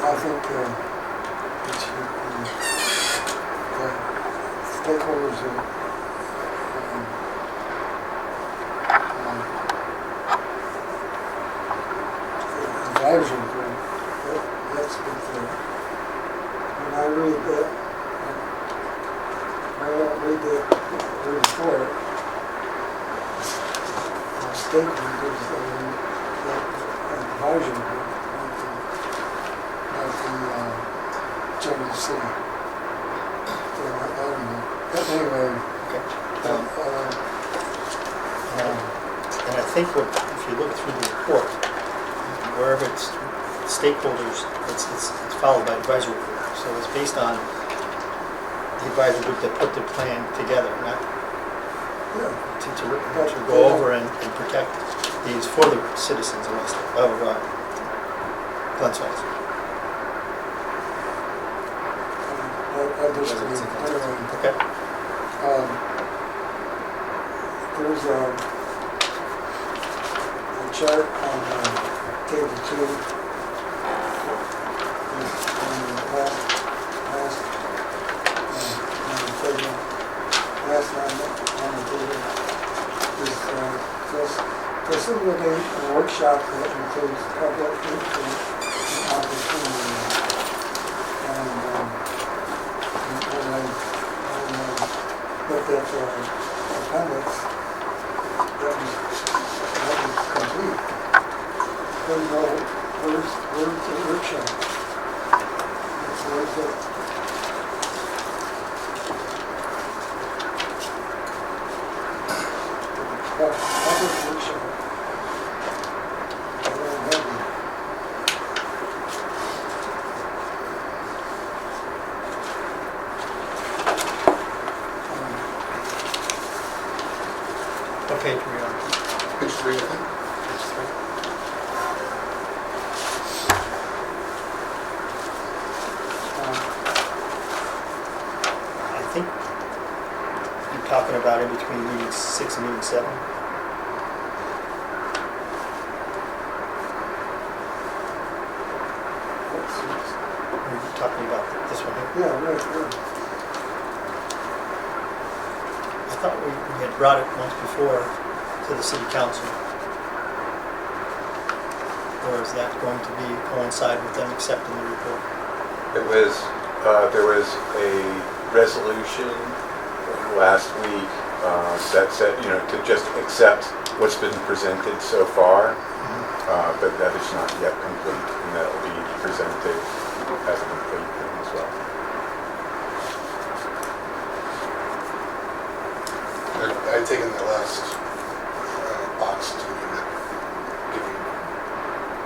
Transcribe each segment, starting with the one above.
I think it should be the stakeholders are advisory group. That's what when I read that, I don't read the report. Stakeholders that advisory group, not the general city. So I don't know. But anyway, Okay. And I think if you look through the report, wherever it's stakeholders, it's followed by advisory group. So it's based on the advisory group that put the plan together, not to go over and protect these for the citizens of Glens Falls. I disagree. Anyway, Okay. there's a chart on table 2. Last on the table is facilitate a workshop that includes public input and opportunity. And when I looked at the appendix, that was complete. Couldn't know where's the workshop. Where's the public workshop? I don't have it. What page are we on? Page 3, I think. Page 3. I think you're talking about in between meeting 6 and meeting 7. You're talking about this one here. Yeah, right. I thought we had brought it once before to the city council. Or is that going to be coincide with them accepting the report? There was a resolution last week that said, to just accept what's been presented so far, but that is not yet complete, and that will be presented as a complete thing as well. I'd taken the last box to mean that, given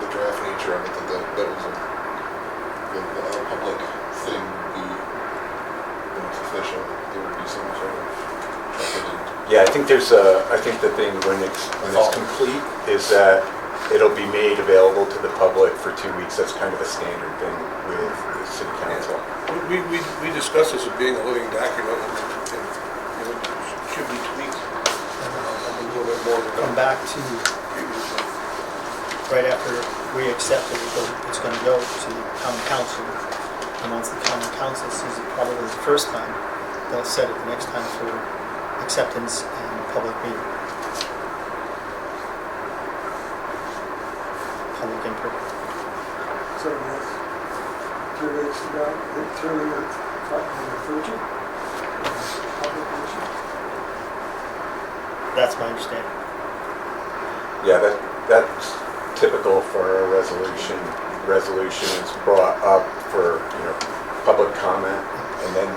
the draft nature of it, that was the public thing would be, when it's official, there would be some sort of record. Yeah, I think the thing when it's complete is that it'll be made available to the public for 2 weeks. That's kind of a standard thing with the city council. We discussed this as being a living document, and should be tweaked a little bit more. Come back to right after we accept it, it's going to go to the common council. And once the common council sees it probably the first time, they'll set it the next time for acceptance and public meeting. Public input. So that's 3 weeks ago, 3 weeks in the future. Public workshop. That's my understanding. Yeah, that's typical for a resolution. Resolution is brought up for public comment, and then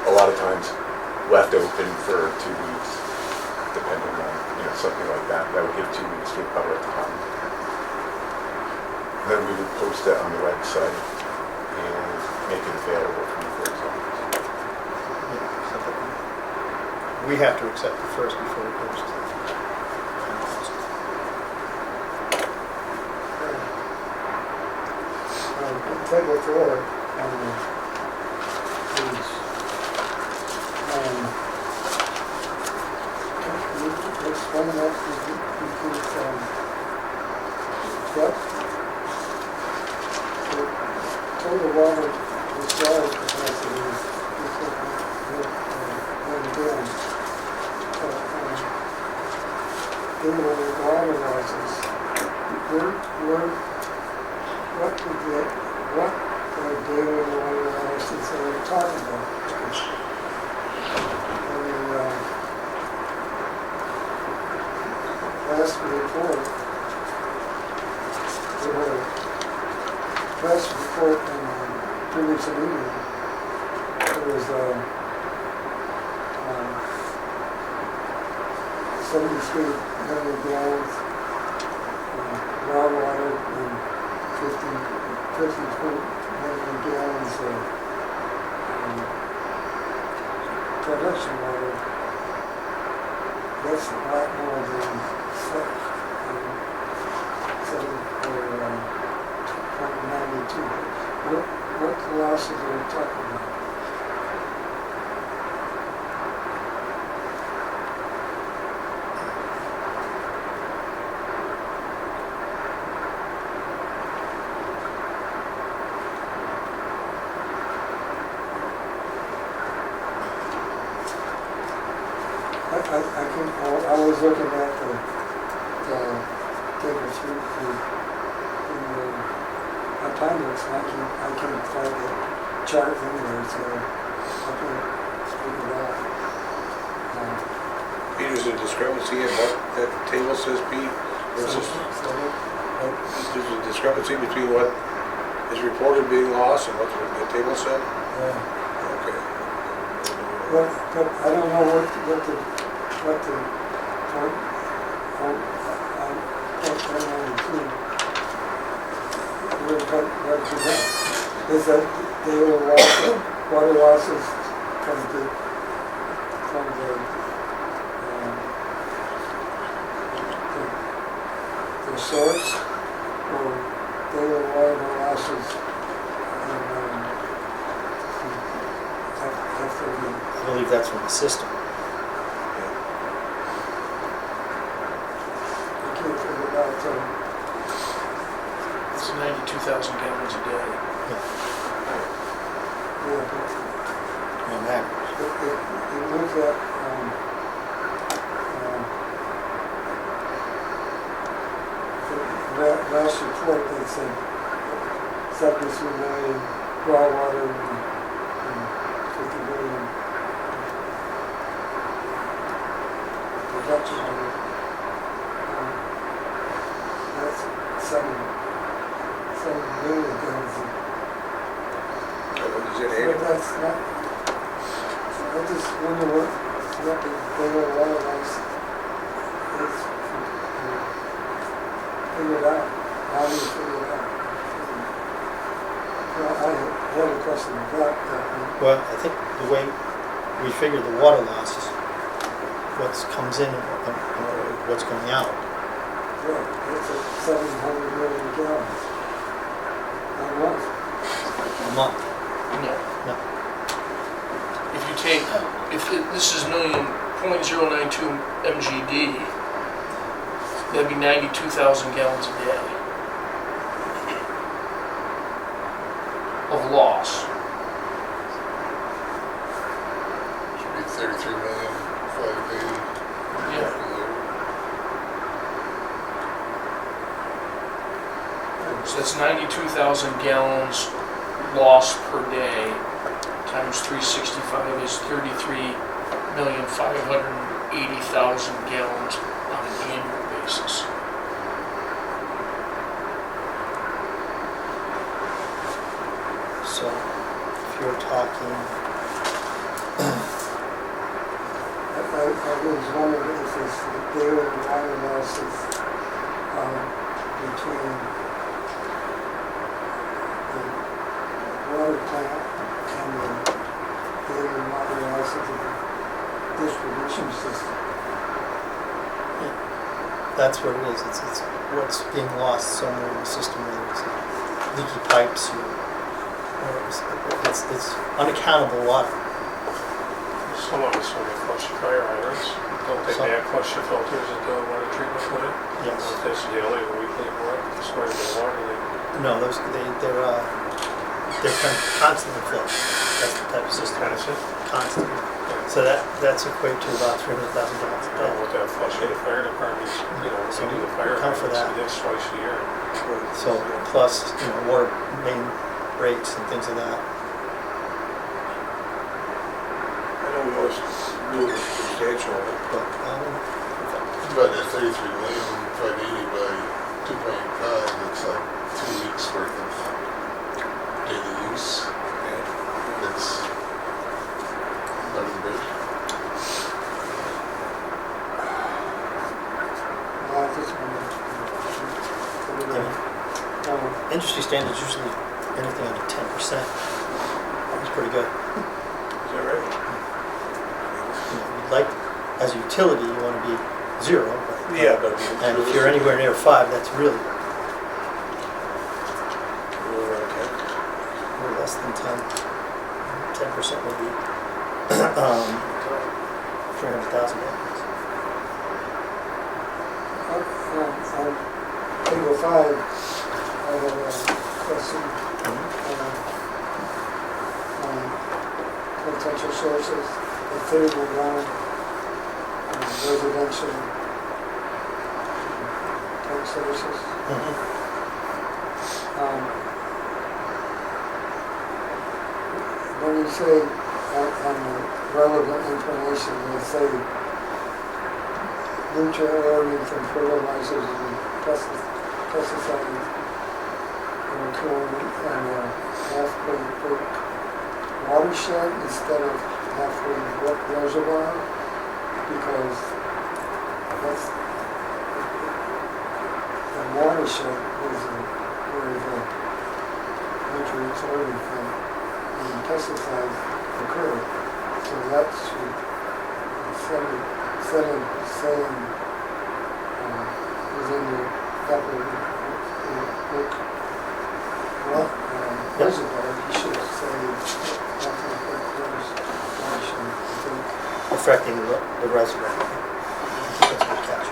a lot of times left open for 2 weeks, depending on something like that. That would give 2 weeks for public comment. Then we would post it on the website and make it available from the clerk's office. Yeah, something. We have to accept it first before we post it. Table 4 on the page. Can you explain that? What? water discharge capacity is when again. Anyway, with water losses, what daily water losses are we talking about? Last report, we had a press report in 2 weeks of meeting. It was 73 million gallons groundwater and 52 million gallons of production water. That's a lot more than 92. What losses are we talking about? I was looking at the table through my time looks, and I can't find the chart anywhere, so I can't figure it out. There's a discrepancy in what that table says, Pete, versus, there's a discrepancy between what is reported being lost and what the table said? Yeah. Okay. But I don't know what the is that daily water losses from the source, or daily water losses I believe that's from the system. I can't figure it out, so It's 92,000 gallons a day. yeah, On average. it looks at the last report that said 73 million groundwater and 50 million production water. That's 7 million gallons. Is it But eight? that's not, I just wonder what the daily water loss is. Figure it out. How do you figure it out? Well, I had a question about that. Well, I think the way we figure the water losses, what comes in and what's going out. Yeah, it's at 700 million gallons. I was. A month. No. No. If you take, this is 0.092 MGD, that'd be 92,000 gallons a day of loss. Should be 33 million, 580. Yeah. So that's 92,000 gallons lost per day times 365 is 33,580,000 gallons on an annual basis. So if you're talking, I was wondering if it's the daily water losses between the water plant and the daily water losses of the distribution system. that's what it is. It's what's being lost somewhere in the system, whether it's leaky pipes or it's unaccountable water. Some of it's when they flush the fire hydrants. Don't they back flush the filters at the water treatment plant? Yes. If it's daily or weekly work, it's quite a bit of water. No, they're they're constantly flush. That's the type of system. Constant? Constantly. So that's equate to about 300,000 gallons a day. With that flushing the fire departments, So we do the we fire account for hydrants, that. it is twice a year. So plus, water main breaks and things like that. I know we always do it substantial, But, But at 33,580 by 2.5, it's like 2 weeks worth of daily use. It's under the bridge. Just industry standards usually anything under 10%. That's pretty good. is that right? You'd like, as a utility, you want to be 0. But, Yeah, but. and if you're anywhere near 5, that's really We're around 10. we're less than 10. 10% would be 300,000 gallons. on table 5, I have a question on potential sources of table 1, residential tank sources. When you say on the relevant information, you say nutrient loading from fertilizers and pesticides are occurring in a halfway brook watershed instead of halfway brook reservoir, because that's the watershed is where the nutrients loading from the pesticides occur. So that should saying within the upper reservoir, you should say nothing but there's washing, I think. Affecting the reservoir. That's what catch.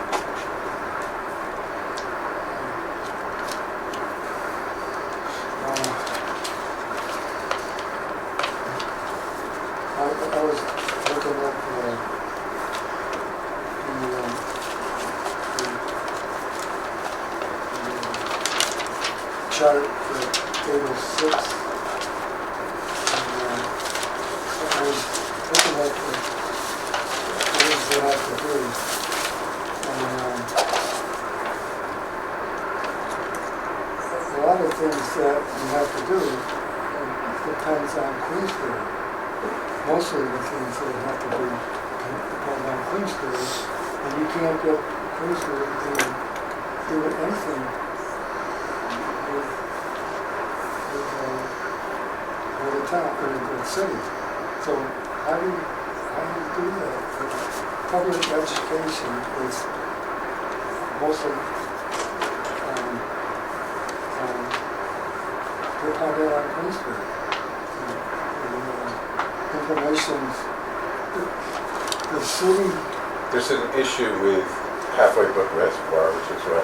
I was looking at the chart for table 6. And, I was looking at the things that I have to do. And a lot of things that you have to do depends on Queensbury. Most of the things that you have to do depend on Queensbury. And you can't get Queensbury to do anything with the town, or the city. So how do you do that? Public education is mostly dependent on Queensbury. Information, the city. There's an issue with Halfway Brook Reservoir, which is what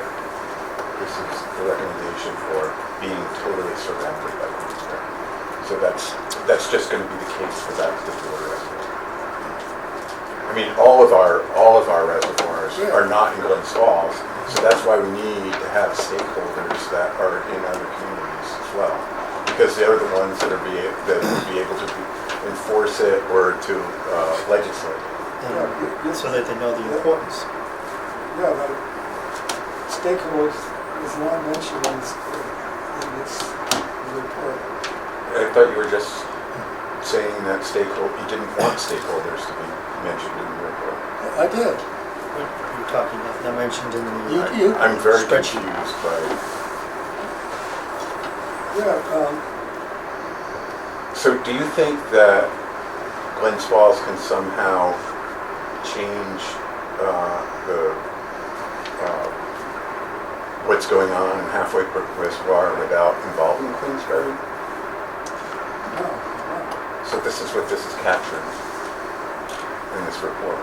this is the recommendation for, being totally surrounded by Queensbury. So that's just going to be the case for that particular reservoir. I mean, all of our reservoirs are not in Glens Falls, so that's why we need to have stakeholders that are in other communities as well, because they're the ones that will be able to enforce it or to legislate. So that they know the importance. Yeah, but stakeholders is not mentioned in this report. I thought you were just saying that you didn't want stakeholders to be mentioned in the report. I did. You're talking about, they're mentioned in the I'm very spreadsheet. confused by. Yeah, So do you think that Glens Falls can somehow change what's going on in Halfway Brook Reservoir without involving Queensbury? no. So this is what this is capturing in this report.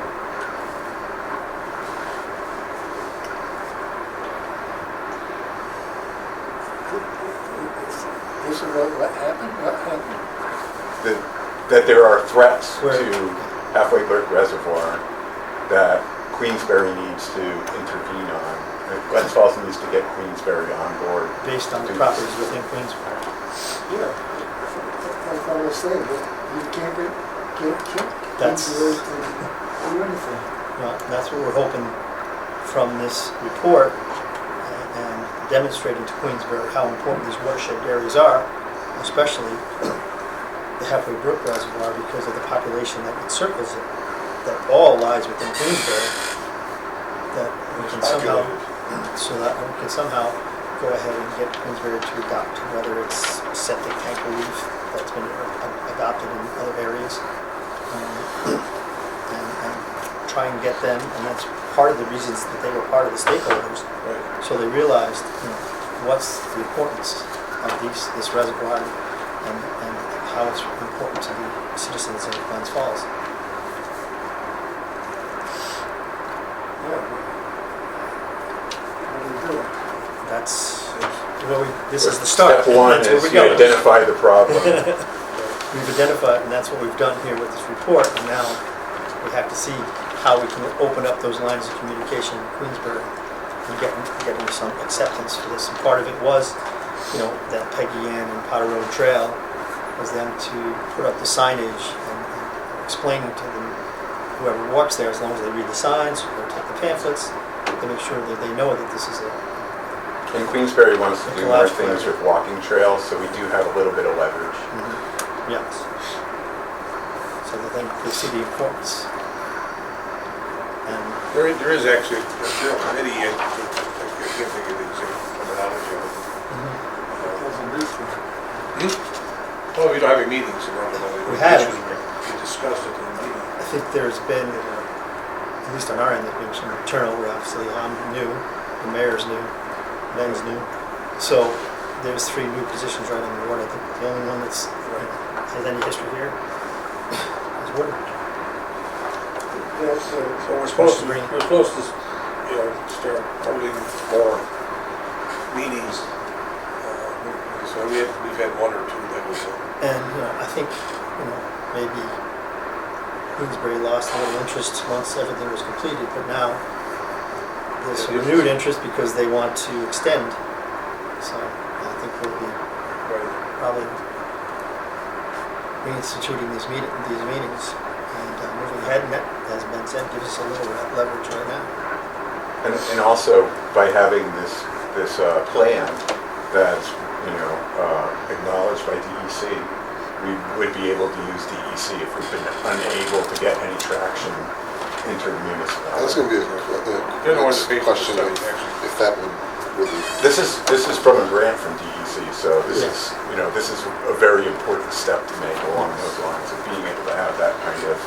This is what happened? that there are threats Where- to Halfway Brook Reservoir that Queensberry needs to intervene on. Glens Falls needs to get Queensberry on board. based on the to- properties within Queensbury. Yeah, like I was saying, but you can't That's- really do anything. Well, that's what we're hoping from this report and demonstrating to Queensbury how important these watershed areas are, especially the Halfway Brook Reservoir because of the population that encircles it, that all lies within Queensbury, that we can somehow, so that we can somehow go ahead and get Queensbury to adopt, whether it's septic tank relief that's been adopted in other areas, and try and get them, and that's part of the reasons that they were part of the stakeholders, Right. so they realized, what's the importance of this reservoir and how it's important to the citizens of Glens Falls. Yeah. How do you do it? That's where this is the start. Step one That's where is we you go. identify the problem. We've identified, and that's what we've done here with this report, and now we have to see how we can open up those lines of communication in Queensbury and getting some acceptance for this. And part of it was, that Peggy Ann and Potter Road Trail was them to put up the signage and explaining to them, whoever walks there, as long as they read the signs or take the pamphlets, to make sure that they know that this is a And Queensberry wants to do more Ecological things area. with walking trails, so we do have a little bit of leverage. yes. So that they see the importance. And There is actually a trail committee, I can't think of the exact terminology of it. Doesn't need to. Well, we don't have any meetings, We have. We discussed it in the meeting. I think there's been, at least on our end, there's been some turnover. Obviously, I'm new, the mayor's new, Ben's new. So there's 3 new positions right on the board. I think the only one that's has any history here is Woodard. That's, So we're supposed to, start holding more meetings. So we've had 1 or 2 that was, And, I think, maybe Queensbury lost a little interest once everything was completed, but now there's some renewed interest because they want to extend. So I think we'll be probably reinstituting these meetings and moving ahead, and that, as Ben said, gives us a little leverage right now. And also, by having this plan that's, acknowledged by DEC, we would be able to use DEC if we've been unable to get any traction intermunicipal. That's gonna be a next question, if that would really. This is from a grant from DEC, so this is a very important step to make along those lines of being able to have that kind of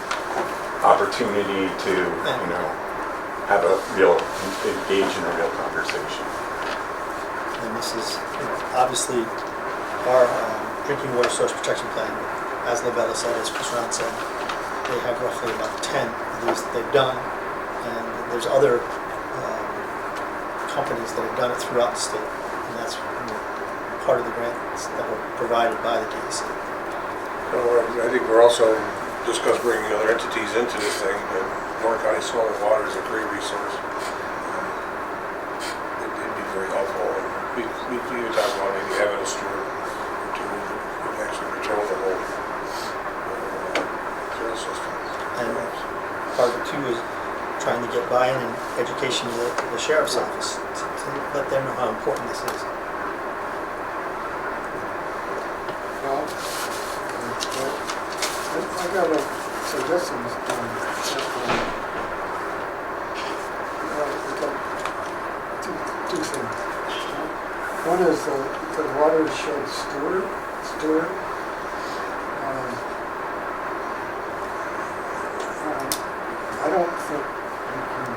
opportunity to, have a real, engage in a real conversation. And this is, obviously, our drinking water source protection plan, as Labella said, as Chris Ron said, they have roughly about 10 of these that they've done. And there's other companies that have done it throughout the state. And that's part of the grants that were provided by the DEC. so I think we're also discussed bringing other entities into this thing, but Warren County Soil and Water is a great resource. It'd be very helpful. And we were talking about maybe having a steward or 2 who actually patrol the whole trail system. And part of it too is trying to get buy-in and education to the sheriff's office to let them know how important this is. well, I got a suggestion. Two things. One is the watershed steward. I don't think we can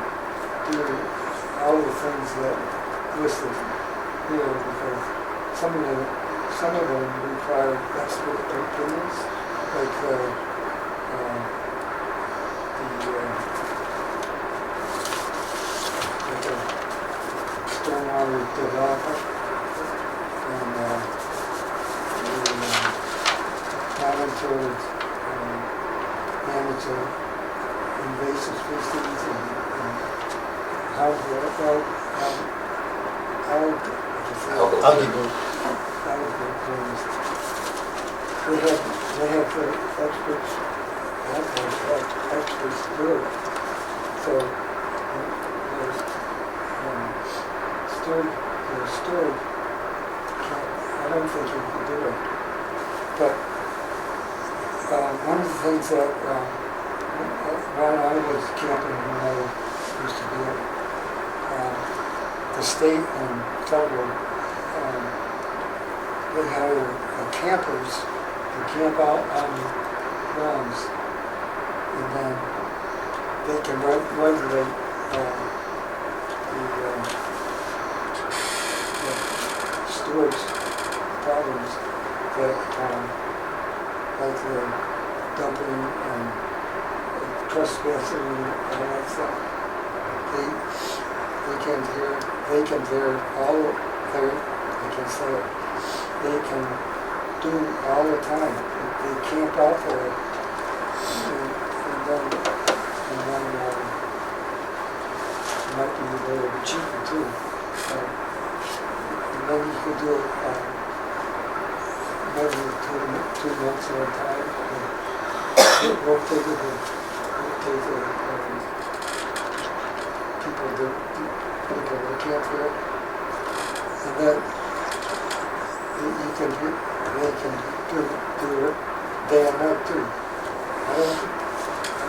do all the things that listed here because some of them require expert opinions, like the stormwater development and the monitor bunch of invasive species and how Algae bloom. blooms. They have the experts, experts do it. So there's stored. I don't think you can do it. But one of the things that when I was camping, when I used to do it, the state and federal, they hire campers to camp out on the grounds, and then they can regulate the storage problems that, like the dumping and trespassing and all that stuff. They can clear all there, I can say it. They can do all the time. They camp out there and then it might be a little bit cheaper too. And then you could do it maybe 2 months at a time. It won't take people that camp there. And then they can do it day and night too. I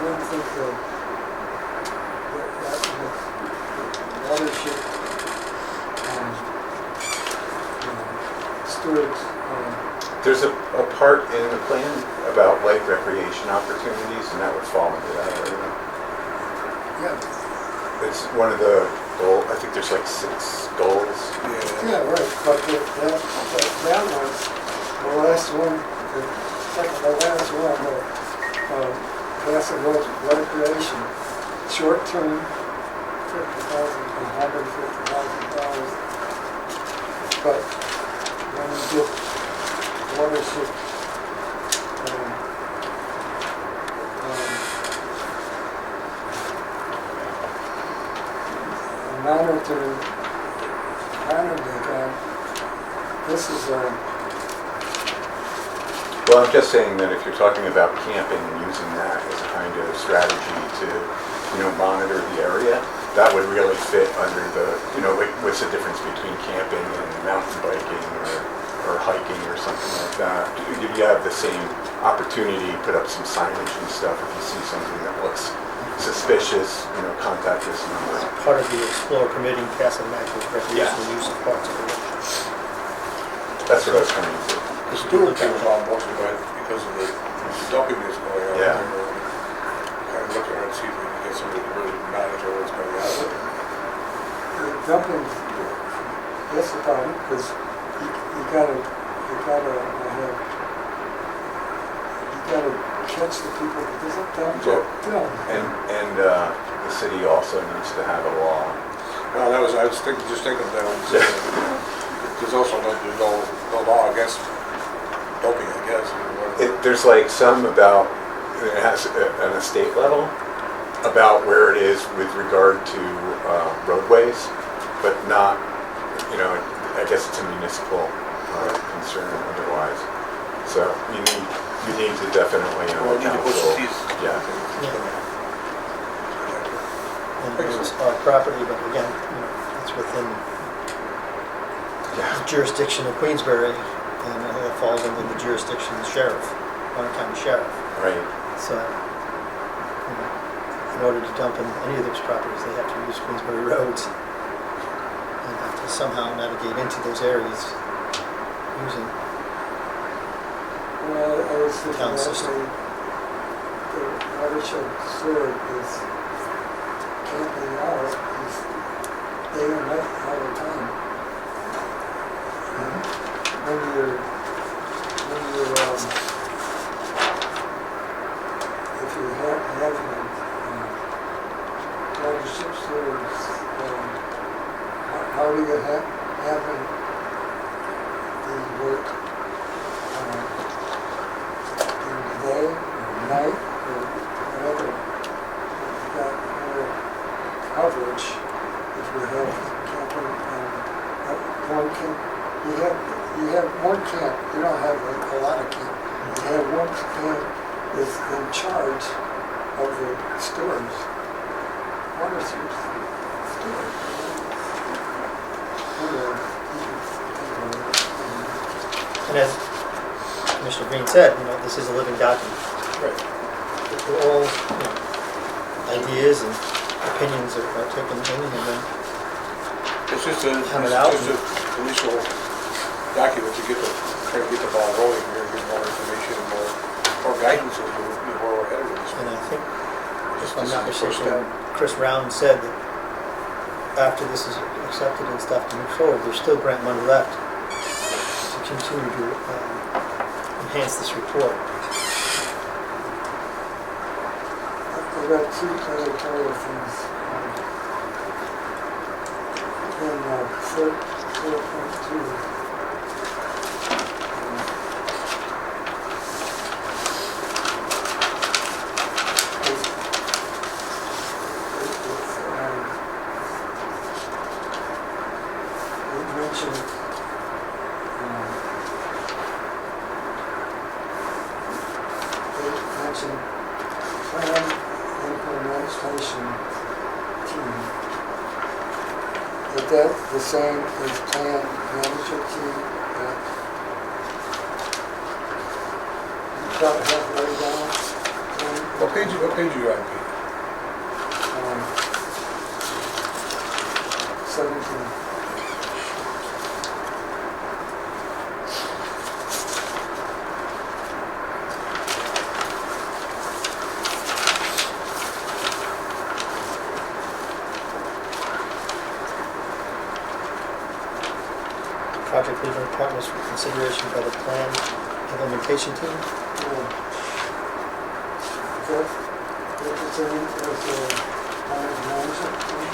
don't think that watershed storage. There's a part in the plan about light recreation opportunities, and that would fall into that area. Yeah. It's one of the goals, I think there's like 6 goals. Yeah, right, but that was the last one, the last one, passive recreation, short-term, $150,000. But when you get watershed, monitor that, this is Well, I'm just saying that if you're talking about camping and using that as a kind of strategy to, monitor the area, that would really fit under the, like, what's the difference between camping and mountain biking or hiking or something like that? You have the same opportunity to put up some signage and stuff if you see something that looks suspicious, contact this number. Part of the Explorer permitting passive and active recreational use of parks and recreation. That's what I was trying to do. The steward came along mostly because of the dumping that's going on. Yeah. Kind of look around and see if we can get somebody to really monitor what's going on. the dumping, that's the problem, because you gotta catch the people that doesn't dump. And the city also needs to have a law. Well, I was just thinking of that one. There's also no law against dumping, I guess. There's like some about, it has an estate level, about where it is with regard to roadways, but not, I guess it's a municipal concern otherwise. So you need to definitely, Well, you need to put some council. teeth. Yeah. And it's our property, but again, it's within the jurisdiction of Queensbury, and it falls under the jurisdiction of the sheriff, Warren County Sheriff. Right. So, in order to dump in any of those properties, they have to use Queensbury roads and have to somehow navigate into those areas using. Well, I was thinking Town that system. the watershed sewer is camping out, is day and night all the time. When you're if you have watershed sewers, how do you have the work? Day or night or charge if you have camping, one camp, you have one camp, you don't have a lot of camp. You have one camp is in charge of the stores, water source stores. And as Commissioner Green said, this is a living document. Right. They're all, ideas and opinions are taken in, and then It's just an Hammer it out. initial document to try to get the ball rolling here, get more information and more guidance as to where we're headed with this. and I think, if I'm This not is the first mistaken, step. Chris Round said that after this is accepted and stuff to move forward, there's still grant money left to continue to enhance this report. I've got two editorial things. In 4.2. It mentioned plan implementation team. Is that the same as plan management team? About halfway down. What page are you on, Pete? 17. Project leader and partners for consideration by the plan implementation team. That's the same as the plan management team?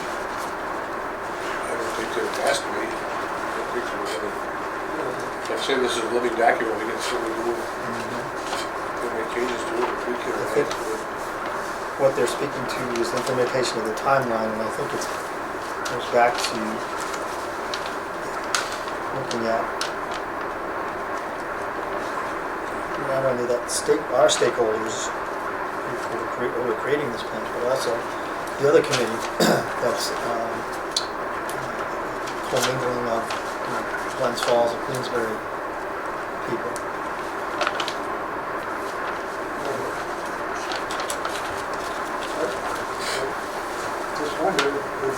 I don't think it has to be. I don't think there was any. I'd say this is a living document, we can certainly do, can make changes to it, if we can. I think what they're speaking to is implementation of the timeline, and I think it goes back to looking at not only that our stakeholders who are creating this plan, but also the other committee that's commingling of Glens Falls and Queensbury people. Just wondered if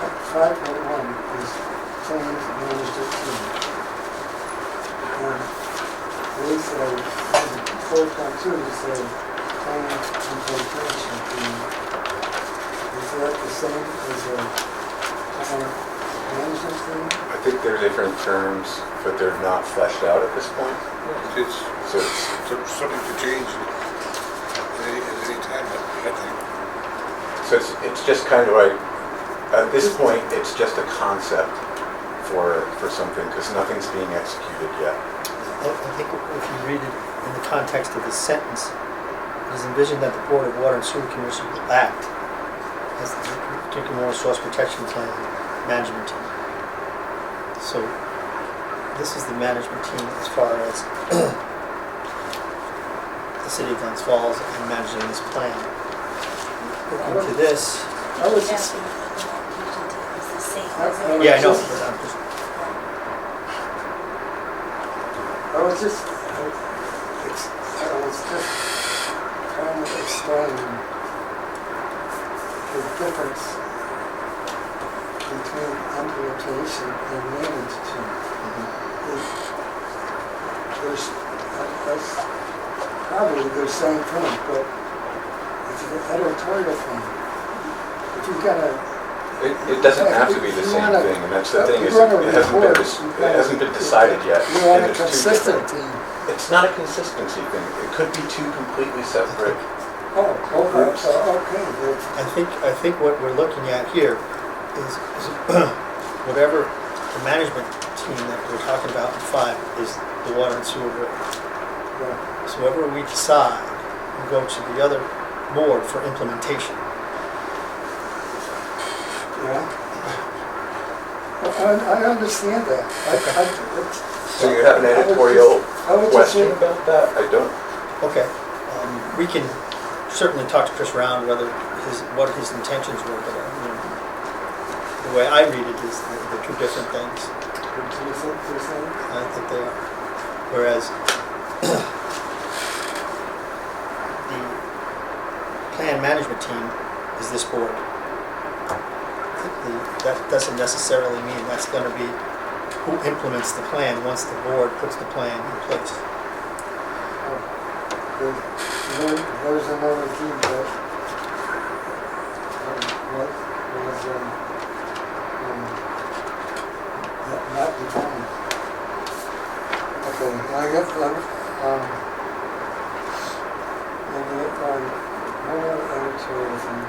5.1 is claims management team. And they say, 4.2 say claims implementation team. Is that the same as a plan management team? I think they're different terms, but they're not fleshed out at this point. It's So it's, something to change at any time, I think. so it's just kind of like, at this point, it's just a concept for something, because nothing's being executed yet. I think if you read it in the context of this sentence, it is envisioned that the Board of Water and Sewer Commission will act as the Drinking Water Source Protection Plan management team. So this is the management team as far as the city of Glens Falls and managing this plan. Looking to this, I was Yes, just, it's the same. yeah, I know, but I'm just, I was just trying to explain the difference between implementation and management. There's, that's probably the same thing, but it's an editorial thing. If you're gonna, It doesn't have to be the same thing, and that's the thing, is it hasn't been decided yet. you want and a it's two consistent different- team. It's not a consistency thing. It could be two completely separate. Oh, okay, Groups. okay, good. I think what we're looking at here is whatever the management team that we're talking about in 5 is the water and sewer Yeah, So whatever we decide will go to the other board for implementation. yeah. I understand that. So you have an I would editorial just- I would just question say- about that? I don't. Okay, we can certainly talk to Chris Round whether what his intentions were, but the way I read it is they're two different things. What do you think they're saying? I think they are. Whereas the plan management team is this board. That doesn't necessarily mean that's going to be who implements the plan once the board puts the plan in place. There's another team that what was not defined. Okay, I got one editorial thing.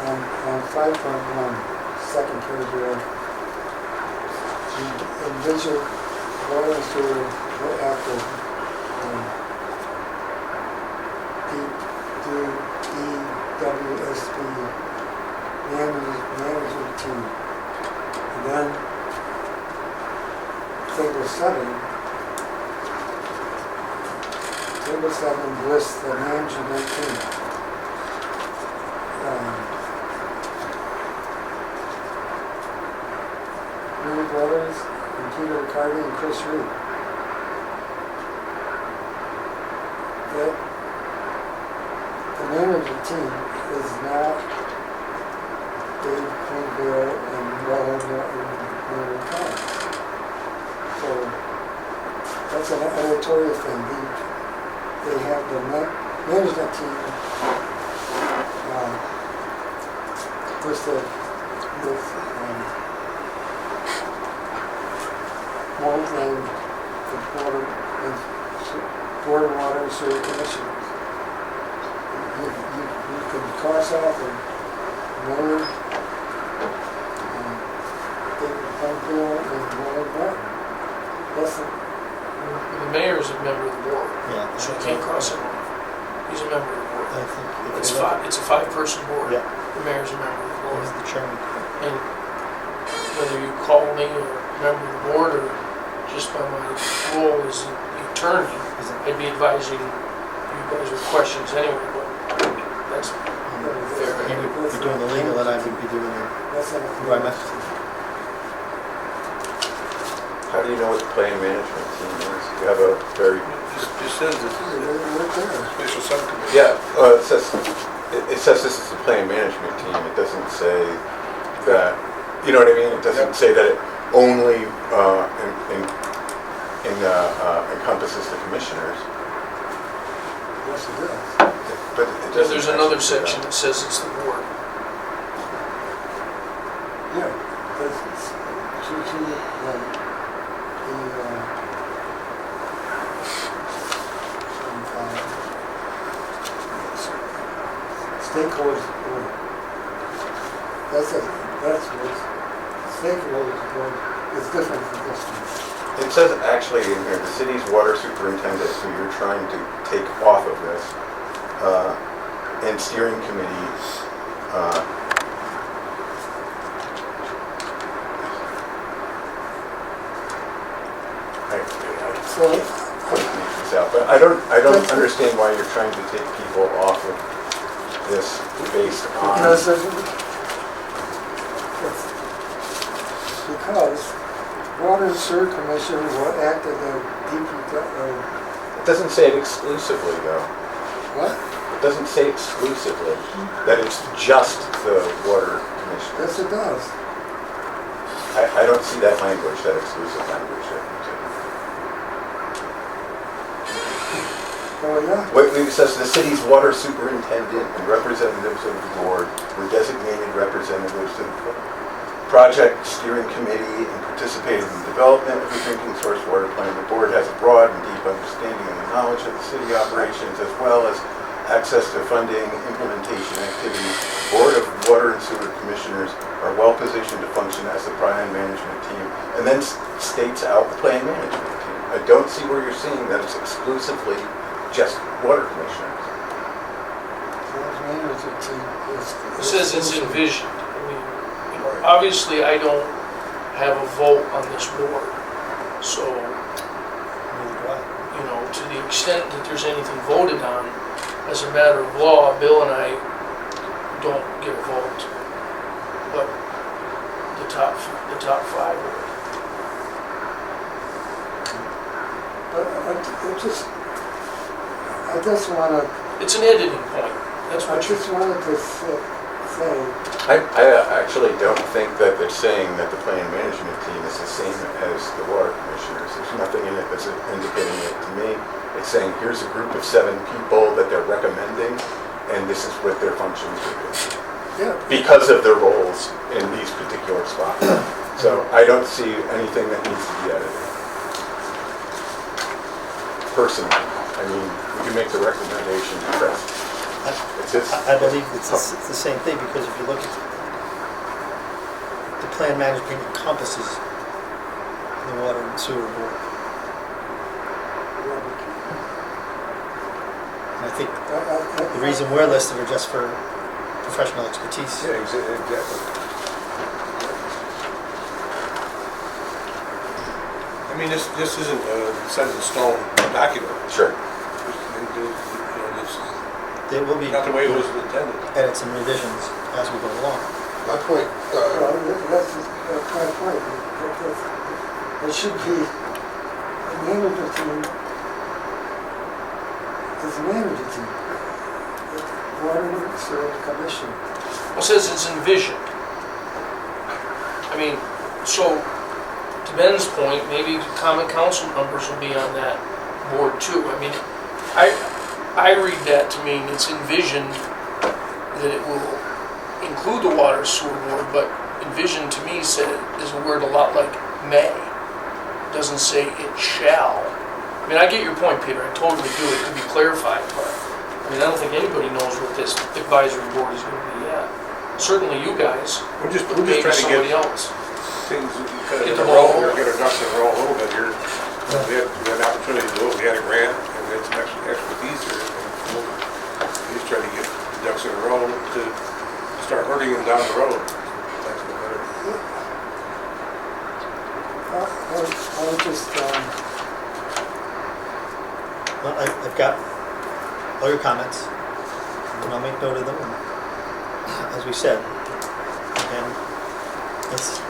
On 5.1, second paragraph, envision water and sewer will act as DWSB management team. And then table 7 lists the management team. Lee Brothers, and Peter Carty, and Chris Reed. The management team is not Dave Queenville and Roland and County. So that's an editorial thing. They have the management team listed with more than the Board of Water and Sewer Commissioners. You can cross off and Mayor, David Queenville and Roland Martin. That's The mayor is a member of the board, Yeah. so you can't cross him off. He's a member of the board. I think if It's you look at- it's a five-person board. Yeah. The mayor's a member of the board. He's the chairman. And whether you call me or a member of the board or just by my role as the attorney, Is it- I'd be advising you guys with questions anyway, but that's fair. He would be doing the legal, and I would be doing the that's an environmental. How do you know what the plan management team is? You have a very, Just says this is a right there. special subcommittee. yeah, it says this is the plan management team. It doesn't say that, you know what I mean? It doesn't say that it only encompasses the commissioners. Yes, it does. But it doesn't There's another actually say that. section that says it's the board. Yeah, that's, stakeholders board. That's what stakeholders board is different from this one. It says actually in here, the city's water superintendent, who you're trying to take off of this, and steering committee, So, this out, but I don't understand why you're trying to take people off of this based on. Because Water and Sewer Commission will act as a It doesn't say it exclusively though. what? It doesn't say exclusively, that it's just the water commission. Yes, it does. I don't see that language, that exclusive language. Oh, yeah. What it says, the city's water superintendent and representatives of the board were designated representatives to the project steering committee and participated in the development of the drinking source water plan. The board has a broad and deep understanding and knowledge of the city operations as well as access to funding, implementation activities. Board of Water and Sewer Commissioners are well positioned to function as the plan management team, and then states out the plan management team. I don't see where you're seeing that it's exclusively just water commissioners. Management team It says it's envisioned. I mean, you know, obviously I don't have a vote on this board. So, Neither do I. you know, to the extent that there's anything voted on, as a matter of law, Bill and I don't get a vote. But the top five would. But I just wanna, It's an editing point. That's I what you just wanted to say, I actually don't think that they're saying that the plan management team is the same as the water commissioners. There's nothing in it that's indicating it to me. It's saying here's a group of 7 people that they're recommending, and this is what their functions would be. yeah, Because of their roles in these particular spots. So I don't see anything that needs to be edited. Personally, I mean, we can make the recommendation to Chris. It's his. I believe it's the same thing, because if you look at the plan management encompasses the water and sewer board. And I think the reason we're listed are just for professional expertise. Yeah, exactly. I mean, this isn't a set in stone document. Sure. There will be Not the way it was intended. edits and revisions as we go along. My point, well, that's my point. There should be a management team, there's a management team. Water and Sewer Commission. Well, it says it's envisioned. I mean, so to Ben's point, maybe common council members will be on that board too. I mean, I read that to mean it's envisioned that it will include the water sewer board, but envision to me is a word a lot like may. It doesn't say it shall. I mean, I get your point, Peter. I totally do. It could be clarified, but I mean, I don't think anybody knows what this advisory board is going to be at. Certainly you guys. We're just Maybe trying to somebody get else. things Get in the a ball row, rolling. get our ducks in a row a little bit here. We had an opportunity to do it, we had a grant, and we had some expertise here. And he's trying to get the ducks in a row to start herding them down the road. That's the better. I would just, Well, I've got all your comments, and I'll make note of them. And as we said, again, it's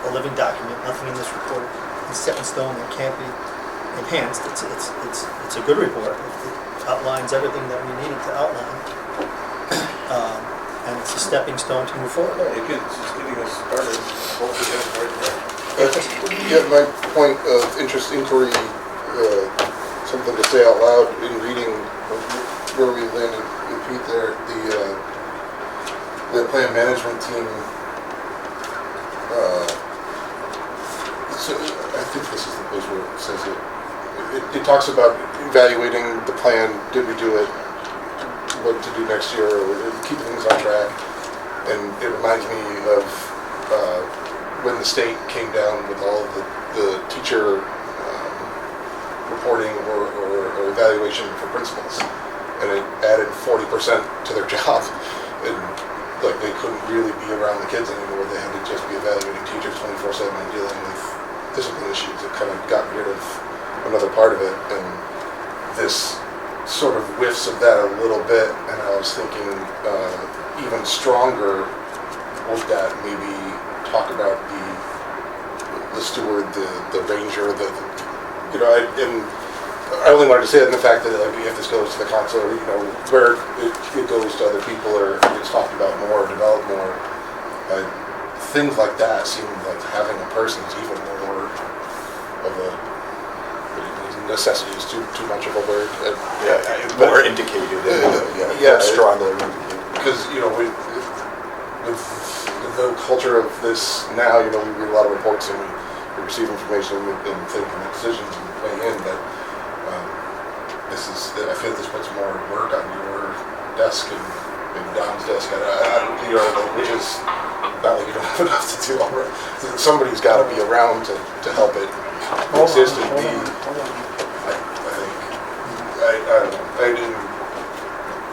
a living document. Nothing in this report is set in stone that can't be enhanced. It's a good report. It outlines everything that we needed to outline, and it's a stepping stone to move forward. It's just getting us started, hopefully that's the right direction. yeah, my point of interest inquiry, something to say out loud in reading where we landed with Pete there, the plan management team, so I think this is the place where it says it talks about evaluating the plan, did we do it, what to do next year, or keep things on track, and it reminds me of when the state came down with all of the teacher reporting or evaluation for principals, and it added 40% to their job, and like they couldn't really be around the kids anymore. They had to just be evaluating teachers 24/7 and dealing with discipline issues. It kind of got rid of another part of it, and this sort of whiffs of that a little bit. And I was thinking even stronger would that maybe talk about the steward, the ranger, and I only wanted to say it in the fact that like if this goes to the council, where it goes to other people or if it's talked about more, developed more, things like that seem like having a person is even more of a necessity is too much of a word. More indicated, more strongly indicated. Because with the culture of this now, we read a lot of reports and we receive information and think and make decisions and weigh in, but I feel this puts more work on your desk and Don's desk, you know, like, which is not like you don't have enough to do already. Somebody's got to be around to help it exist and be. I think I don't know. I didn't.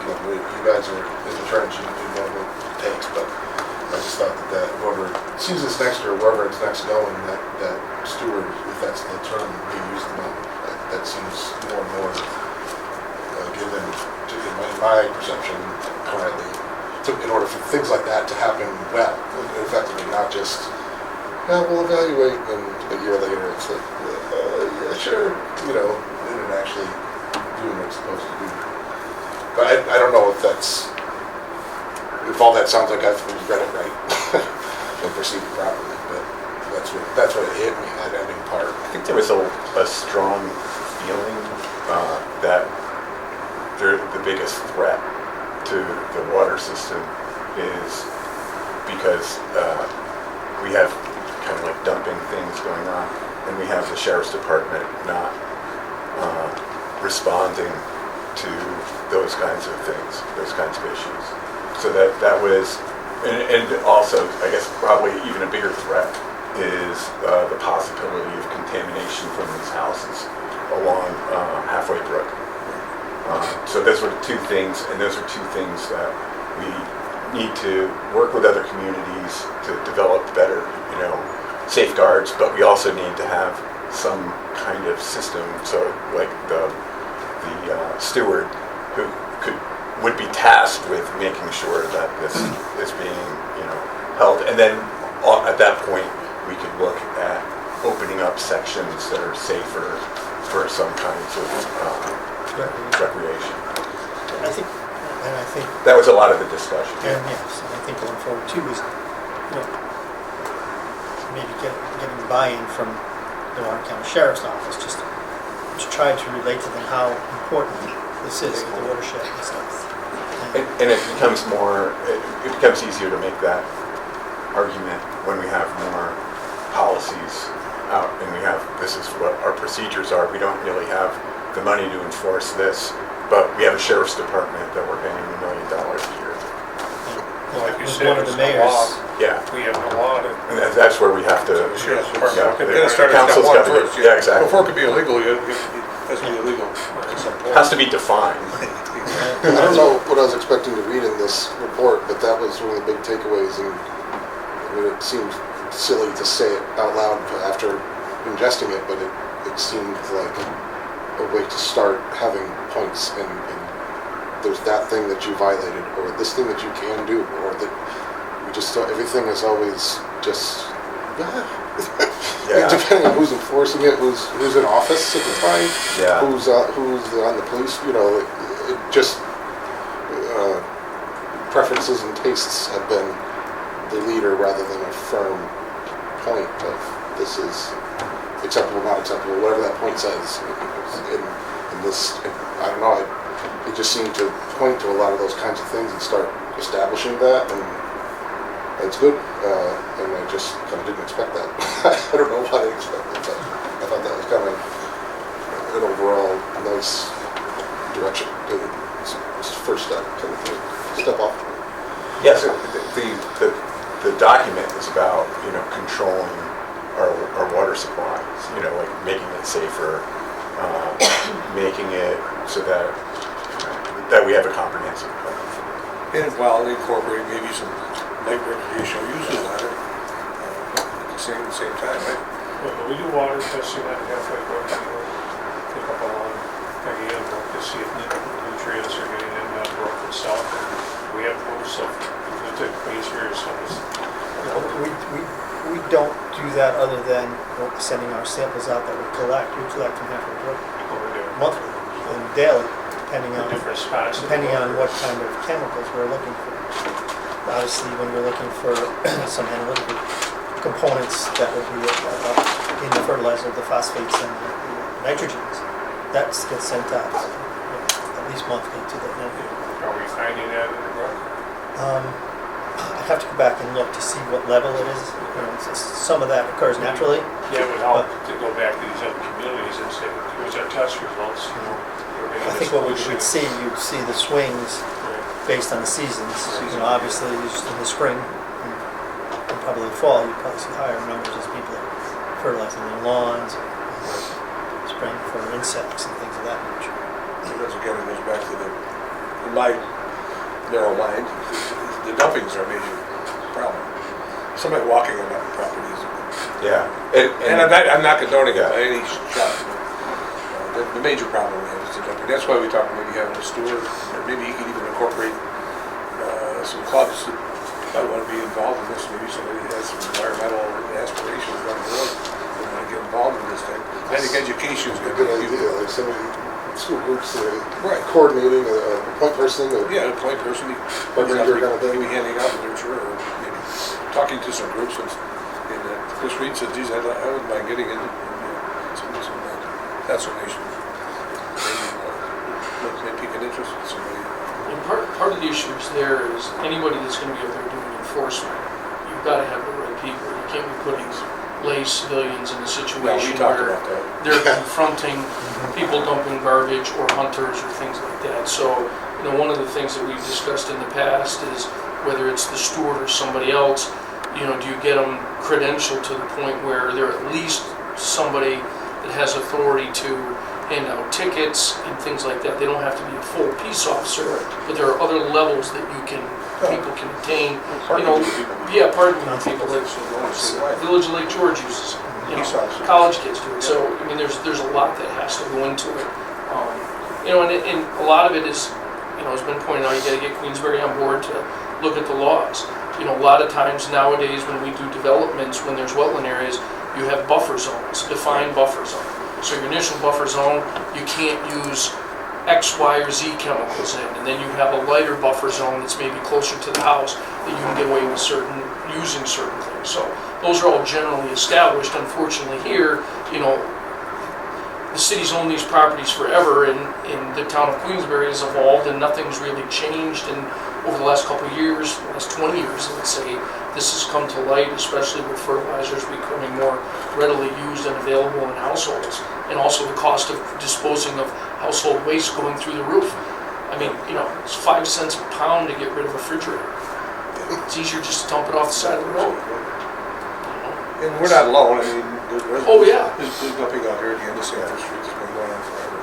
You know, you guys are in the trench and you know what it takes, but I just thought that whoever sees this next year, wherever it's next going, that steward, if that's the term being used, that seems more and more given to, in my perception currently, in order for things like that to happen well, effectively, not just, yeah, we'll evaluate, and a year later it's like, yeah, sure, you know, and it actually doing what it's supposed to do. But I don't know if all that sounds like I've read it right and perceived it properly, but that's what it hit me, that ending part. I think there was a strong feeling that the biggest threat to the water system is because we have kind of like dumping things going on, and we have the sheriff's department not responding to those kinds of things, those kinds of issues. So that was, and also I guess probably even a bigger threat is the possibility of contamination from these houses along Halfway Brook. So those were two things, and those are two things that we need to work with other communities to develop better, you know, safeguards, but we also need to have some kind of system, so like the steward who would be tasked with making sure that this is being, you know, held, and then at that point we could look at opening up sections that are safer for some kinds of recreation. I think That was a lot of the discussion. and yes, and I think going forward too is, you know, maybe getting buy-in from the Warren County Sheriff's Office, just to try to relate to them how important this is with the watershed and stuff. And it becomes it becomes easier to make that argument when we have more policies out and this is what our procedures are. We don't really have the money to enforce this, but we have a sheriff's department that we're paying $1 million a year. Like you With said, one of it's the the mayors. law. Yeah, We have a law to. and that's where we have to. The sheriff's department. Yeah, It the has started at council's one gotta first, be- yeah, exactly. Before it could be illegal, it has to be illegal. Has to be defined. I don't know what I was expecting to read in this report, but that was one of the big takeaways, and I mean, it seemed silly to say it out loud after ingesting it, but it seemed like a way to start having points, and there's that thing that you violated, or this thing that you can do, or that we just, everything is always just, Yeah. depending on who's enforcing it, who's in office at the time, Yeah. who's on the police, you know, it just, preferences and tastes have been the leader rather than a firm point of this is acceptable, not acceptable, whatever that point says. In this, I don't know, it just seemed to point to a lot of those kinds of things and start establishing that, and it's good, and I just kind of didn't expect that. I don't know why I expected that. I thought that was kind of an overall nice direction. It's the first step, kind of step off. Yes, the document is about, you know, controlling our water supplies, you know, like making it safer, making it so that we have a comprehensive plan. And while incorporating maybe some light recreational uses on it, at the same time, right? When we do water testing on Halfway Brook, we pick up along again, look to see if nutrients are getting in that brook itself. And we have most of the take place here, so it's, We don't do that other than sending our samples out that we collect. We collect from Halfway Brook over there. monthly and daily, depending The on different spots. depending on what kind of chemicals we're looking for. Obviously, when we're looking for some analytical components that would be in the fertilizer, the phosphates and the nitrogens, that gets sent out at least monthly to the network. Are we finding that in the brook? I'd have to go back and look to see what level it is. You know, some of that occurs naturally. Yeah, it would help to go back to these other communities and say, here's our test results, you know, we're I think what we'd see, you'd see the swings based on the seasons. You know, obviously, just in the spring and probably the fall, you'd probably see higher numbers as people are fertilizing their lawns, spraying for insects and things of that nature. Because again, it goes back to in my narrow mind, the dumpings are a major problem. Somebody walking on that property is, Yeah. and I'm not condoning it Yeah. by any shot. The major problem we have is the dumping. That's why we talk maybe having a steward, or maybe you could even incorporate some clubs that might want to be involved in this. Maybe somebody who has some environmental aspirations down the road that want to get involved in this thing. I think education is A going to good be idea, like somebody, school groups, Right. coordinating a point person, Yeah, a point person, Like ranger kind of thing. maybe handing out literature, or maybe talking to some groups. And Chris Reed said, geez, I wouldn't mind getting in some conservation. Maybe pique an interest in somebody. And part of the issue is there is anybody that's gonna be out there doing enforcement, you've gotta have the right people. You can't be putting lay civilians in a Well, we situation talked where about that. they're confronting people dumping garbage or hunters or things like that. So, you know, one of the things that we've discussed in the past is whether it's the steward or somebody else, you know, do you get them credentialed to the point where they're at least somebody that has authority to hand out tickets and things like that. They don't have to be a full peace officer, but there are other levels that people can attain. You know, yeah, pardon me, people like Village of Lake George uses it. You know, college kids do it. So, I mean, there's a lot that has to go into it. You know, and a lot of it is, you know, has been pointed out, you gotta get Queensbury on board to look at the laws. You know, a lot of times nowadays when we do developments, when there's wetland areas, you have buffer zones, defined buffer zone. So your initial buffer zone, you can't use X, Y, or Z chemicals in. And then you have a lighter buffer zone that's maybe closer to the house that you can get away with using certain things. So those are all generally established. Unfortunately here, you know, the city's owned these properties forever, and the town of Queensbury has evolved and nothing's really changed. And over the last couple of years, the last 20 years, let's say, this has come to light, especially with fertilizers becoming more readily used and available in households. And also the cost of disposing of household waste going through the roof. I mean, you know, it's 5 cents a pound to get rid of a refrigerator. It's easier just to dump it off the side of the road. And we're not alone. I mean, Oh, yeah. There's dumping out here at the end of Sanford Street that's been going on forever.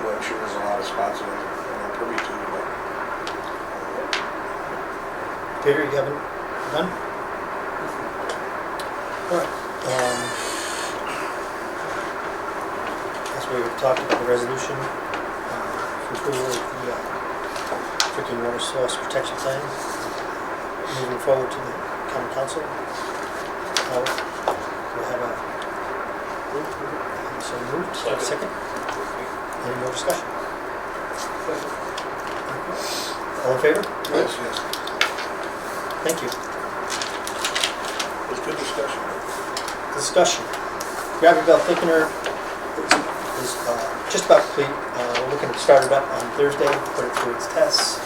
I'm sure there's a lot of spots that I'm not privy to, but Peter, you haven't done? All right. As we talked about the resolution, for approval of the drinking water source protection plan, moving forward to the common council. We'll have a so moved. Second. Any more discussion? All in favor? yes, yes. Thank you. It was good discussion. Discussion. Gravity belt thickener is just about complete. We're looking to start it up on Thursday, put it through its tests.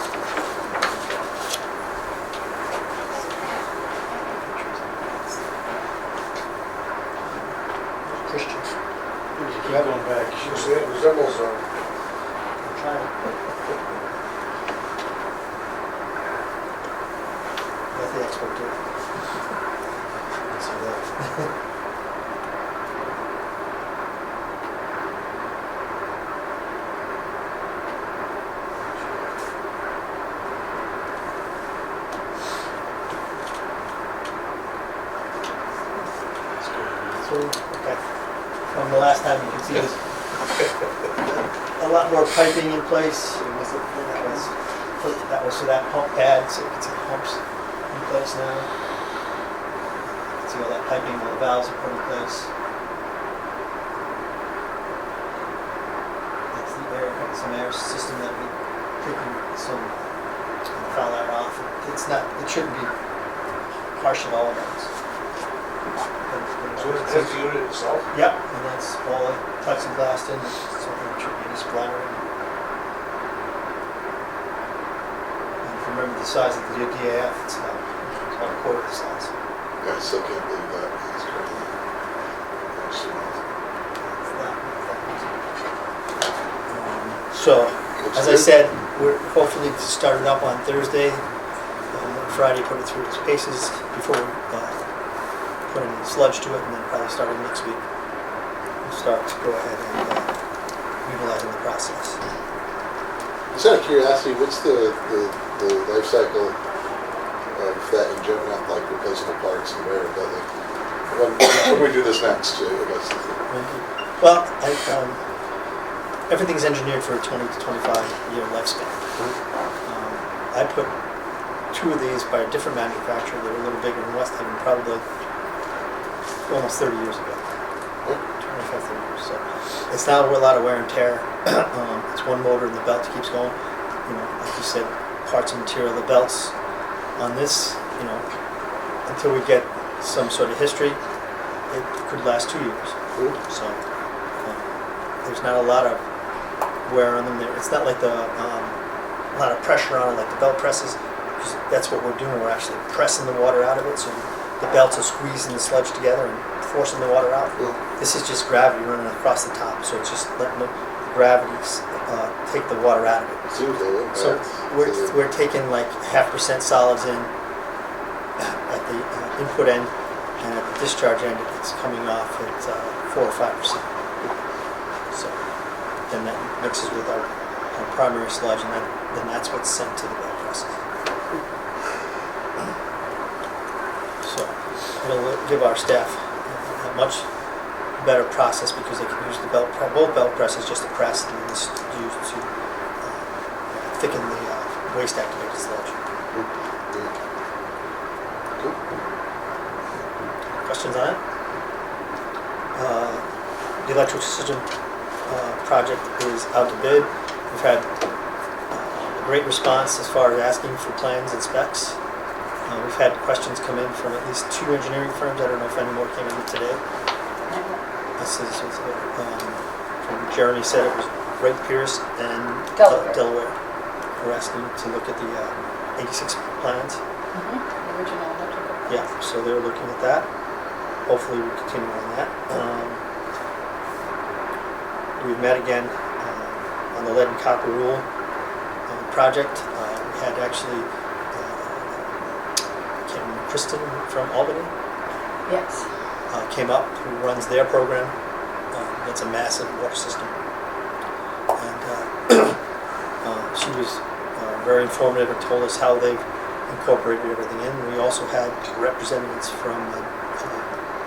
Christian. Keep going back. You see, it resembles I'm trying. That's the expert too. See that? Okay. From the last time you can see this. A lot more piping in place. That was so that pump pad, so you can see the pumps in place now. You can see all that piping, all the valves are put in place. That's the air, some air system that we taking some foul air off. It's not, it shouldn't be harsh at all. So that's the unit itself? Yep, and that's all plexiglass in, something that should be any splatter. And if you remember the size of the DAF, it's about a quarter the size. Yeah, I still can't believe that. It's crazy. It's that easy. So, Looks as I good. said, we're hopefully to start it up on Thursday, Friday, put it through its paces before we put any sludge to it, and then probably starting next week, we'll start to go ahead and utilize in the process. Just out of curiosity, what's the life cycle of that engine, not like replaceable parts and wear, but like, when do we do this next? I guess. Well, everything's engineered for a 20 to 25 year lifespan. I put 2 of these by a different manufacturer. They were a little bigger in West Haven, probably almost 30 years ago. 25, 30 years. So it's not a lot of wear and tear. It's one motor and the belt keeps going. You know, like you said, parts and material, the belts on this, you know, until we get some sort of history, it could last 2 years. So there's not a lot of wear on them. It's not like a lot of pressure on it like the belt presses. Because that's what we're doing. We're actually pressing the water out of it, so the belts are squeezing the sludge together and forcing the water out. This is just gravity running across the top, so it's just letting the gravity take the water out of it. So we're taking like 0.5% solids in at the input end, and at the discharge end, it's coming off at 4 or 5%. So then that mixes with our primary sludge, and then that's what's sent to the belt presses. So it'll give our staff a much better process because they can use the both belt presses just to press, and then this is used to thicken the waste activated sludge. Questions on it? The electric system project is out to bid. We've had a great response as far as asking for plans and specs. We've had questions come in from at least 2 engineering firms. I don't know if any more came in today. This is from Jeremy said it was Wright Pierce and Delaware. We're asking to look at the 86 plans. The original electrical. Yeah, so they're looking at that. Hopefully we continue on that. We've met again on the lead and copper rule project. We had actually Kristen from Albany Yes. came up, who runs their program. It's a massive water system. And she was very informative and told us how they've incorporated everything in. We also had representatives from the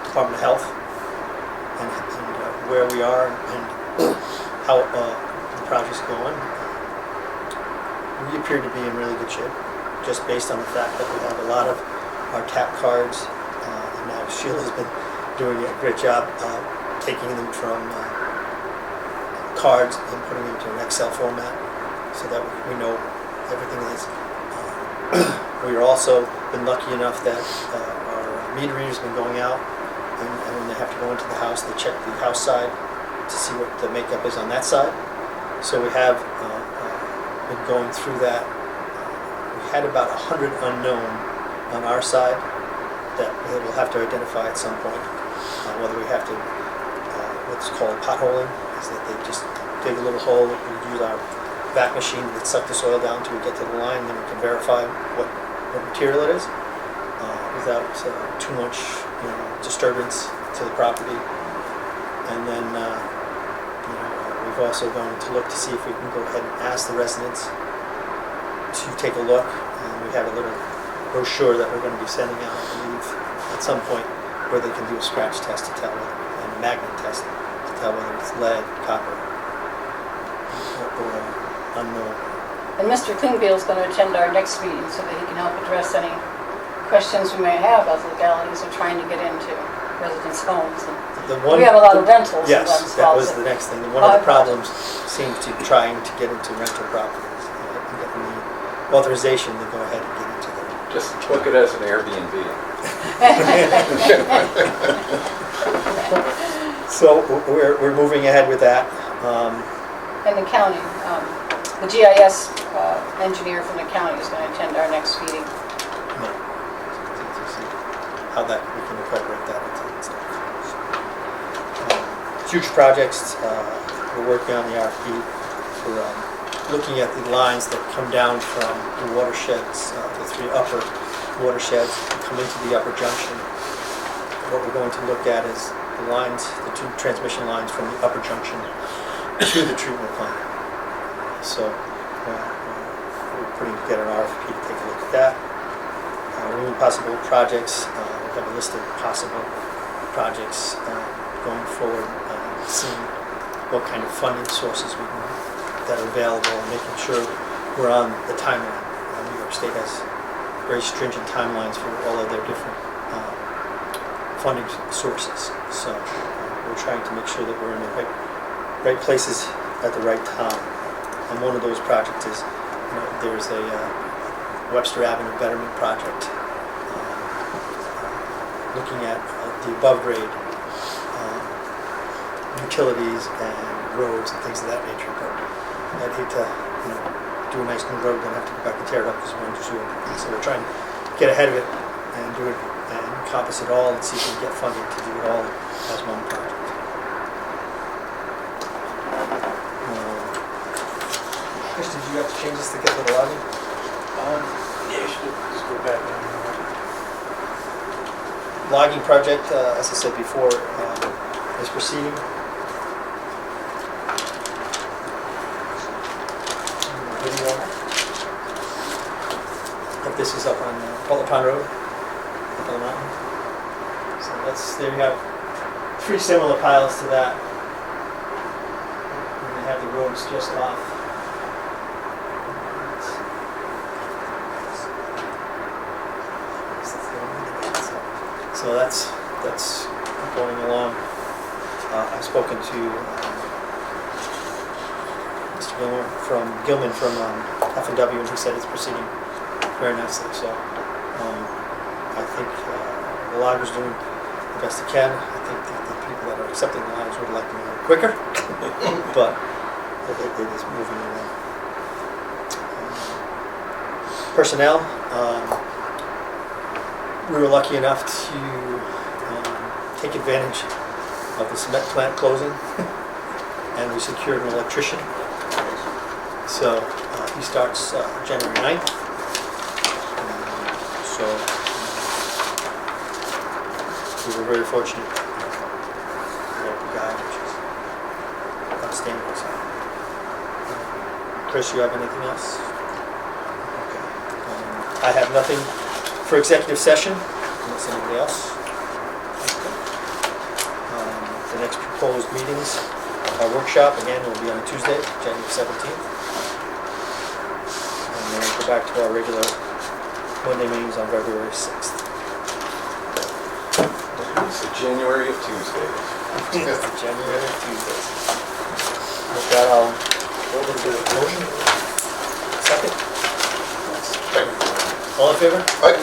Department of Health and where we are and how the project's going. We appear to be in really good shape, just based on the fact that we have a lot of our tap cards, and now Sheila's been doing a great job taking them from cards and putting them into an Excel format so that we know everything is. We've also been lucky enough that our meter reader's been going out, and when they have to go into the house, they check the house side to see what the makeup is on that side. So we have been going through that. We had about 100 unknown on our side that we'll have to identify at some point, whether we have to, what's called potholing, is that they just dig a little hole, we use our vac machine that suck the soil down until we get to the line, and then we can verify what material it is without too much disturbance to the property. And then we've also gone to look to see if we can go ahead and ask the residents to take a look. We have a little brochure that we're going to be sending out, I believe, at some point, where they can do a scratch test to tell whether, and a magnet test to tell whether it's lead, copper, or unknown. And Mr. Klingbeil is going to attend our next meeting so that he can help address any questions we may have about the legalities of trying to get into residents' homes. We have a lot of rentals. Yes, that was the next thing. One of the problems seems to trying to get into rental properties, and getting the authorization to go ahead and get into them. Just book it as an Airbnb. So we're moving ahead with that. And the county, the GIS engineer from the county is going to attend our next meeting. To see how that we can incorporate that into the stuff. Future projects, we're working on the RFP for looking at the lines that come down from the watersheds, the 3 upper watersheds, come into the upper junction. What we're going to look at is the lines, the 2 transmission lines from the upper junction to the treatment plant. So we're putting together an RFP to take a look at that. Any possible projects, we have a list of possible projects going forward, seeing what kind of funding sources that are available, and making sure we're on the timeline. New York State has very stringent timelines for all of their different funding sources. So we're trying to make sure that we're in the right places at the right time. And one of those projects is, there's a Webster Avenue Betterment Project, looking at the above grade utilities and roads and things of that nature. But I'd hate to, do a nice new road, then have to go back and tear it up because we're under sewer. So we're trying to get ahead of it and do it and encompass it all and see if we can get funding to do it all as one project. Chris, did you have to change this to get to the logging? Yeah, you should just go back now. Logging project, as I said before, is proceeding. Video of this is up on Butler Pond Road, up on the mountain. So there you have 3 similar piles to that. And they have the roads just off. So that's going along. I've spoken to Mr. Gilman from F&W, and he said it's proceeding very nicely. So I think the loggers doing the best they can. I think the people that are accepting the loggers would like to move quicker, but it is moving along. Personnel. We were lucky enough to take advantage of the cement plant closing, and we secured an electrician. So he starts January 9th. So we were very fortunate. Local guy, which is outstanding. So, Chris, you have anything else? Okay. I have nothing for executive session, unless anybody else. The next proposed meetings, our workshop, again, will be on Tuesday, January 17th. And then we'll go back to our regular Monday meetings on February 6th. It's the January of Tuesdays. It's the January of Tuesdays. With that, I'll hold into the motion. Second? All in favor? Aye.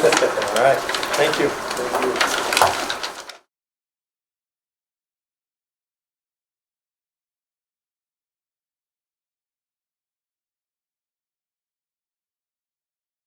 All right, thank you. Thank you.